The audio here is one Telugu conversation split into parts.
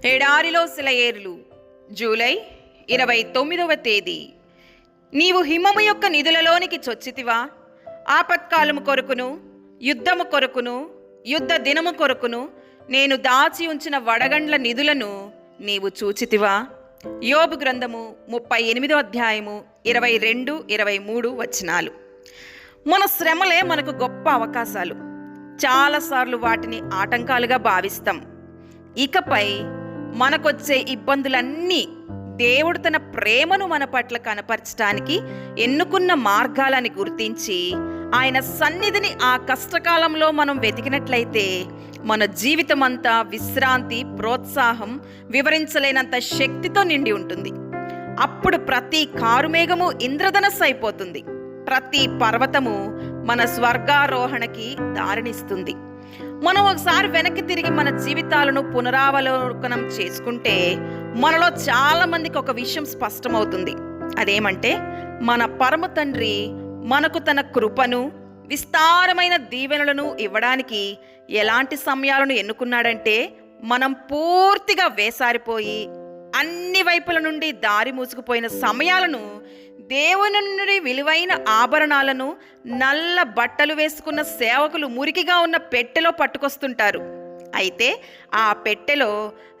ఎడారిలో సెలయేరులు. జూలై 29వ తేదీ. నీవు హిమము యొక్క నిధులలోనికి చొచ్చితివా? ఆపత్కాలము కొరకును, యుద్ధము కొరకును, యుద్ధ దినము కొరకును నేను దాచి ఉంచిన వడగండ్ల నిధులను నీవు చూచితివా? యోబు గ్రంథము 38వ అధ్యాయము 22, 23 వచనాలు. మన శ్రమలే మనకు గొప్ప అవకాశాలు. చాలాసార్లు వాటిని ఆటంకాలుగా భావిస్తాం. ఇకపై మనకొచ్చే ఇబ్బందులన్నీ దేవుడు తన ప్రేమను మన పట్ల కనపరచడానికి ఎన్నుకున్న మార్గాలని గుర్తించి ఆయన సన్నిధిని ఆ కష్టకాలంలో మనం వెతికినట్లయితే మన జీవితం అంతా విశ్రాంతి, ప్రోత్సాహం, వివరించలేనంత శక్తితో నిండి ఉంటుంది. అప్పుడు ప్రతి కారుమేఘము ఇంద్రధనస్సు అయిపోతుంది. ప్రతి పర్వతము మన స్వర్గారోహణకి దారినిస్తుంది. మనం ఒకసారి వెనక్కి తిరిగి మన జీవితాలను పునరావలోకనం చేసుకుంటే మనలో చాలా మందికి ఒక విషయం స్పష్టమవుతుంది. అదేమంటే, మన పరమ తండ్రి మనకు తన కృపను, విస్తారమైన దీవెనలను ఇవ్వడానికి ఎలాంటి సమయాలను ఎన్నుకున్నాడంటే, మనం పూర్తిగా వేసారిపోయి అన్ని వైపుల నుండి దారి మూసుకుపోయిన సమయాలను దేవుని నుండి విలువైన ఆభరణాలను నల్ల బట్టలు వేసుకున్న సేవకులు మురికిగా ఉన్న పెట్టెలో పట్టుకొస్తుంటారు. అయితే ఆ పెట్టెలో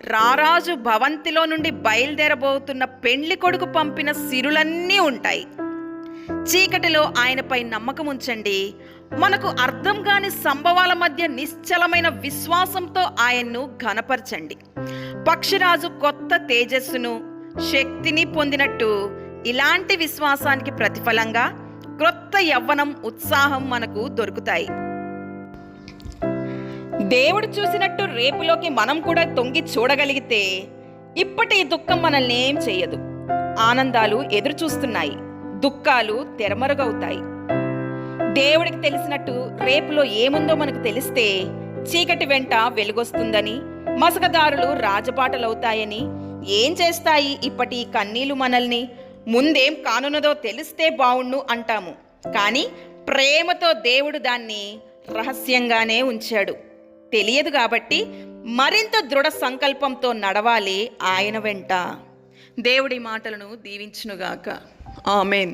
రారాజు భవంతిలో నుండి బయలుదేరబోతున్న పెండ్లి కొడుకు పంపిన సిరులన్నీ ఉంటాయి. చీకటిలో ఆయనపై నమ్మకం ఉంచండి. మనకు అర్థం కాని సంభవాల మధ్య నిశ్చలమైన విశ్వాసంతో ఆయన్ను ఘనపరచండి. పక్షిరాజు కొత్త తేజస్సును, శక్తిని పొందినట్టు ఇలాంటి విశ్వాసానికి ప్రతిఫలంగా క్రొత్త యవ్వనం, ఉత్సాహం మనకు దొరుకుతాయి. దేవుడు చూసినట్టు రేపులోకి మనం కూడా తొంగి చూడగలిగితే ఇప్పటి దుఃఖం మనల్ని ఏం చేయదు. ఆనందాలు ఎదురు చూస్తున్నాయి, దుఃఖాలు తెరమరుగవుతాయి. దేవుడికి తెలిసినట్టు రేపులో ఏముందో మనకు తెలిస్తే చీకటి వెంట వెలుగొస్తుందని, మసకదారులు రాజబాటలవుతాయని, ఏం చేస్తాయి ఇప్పటి కన్నీళ్లు మనల్ని, ముందేం కానున్నదో తెలిస్తే బావుణ్ణు అంటాము. కానీ ప్రేమతో దేవుడు దాన్ని రహస్యంగానే ఉంచాడు. తెలియదు కాబట్టి మరింత దృఢ సంకల్పంతో నడవాలి ఆయన వెంట. దేవుడి మాటలను దీవించునుగాక. ఆమేన్.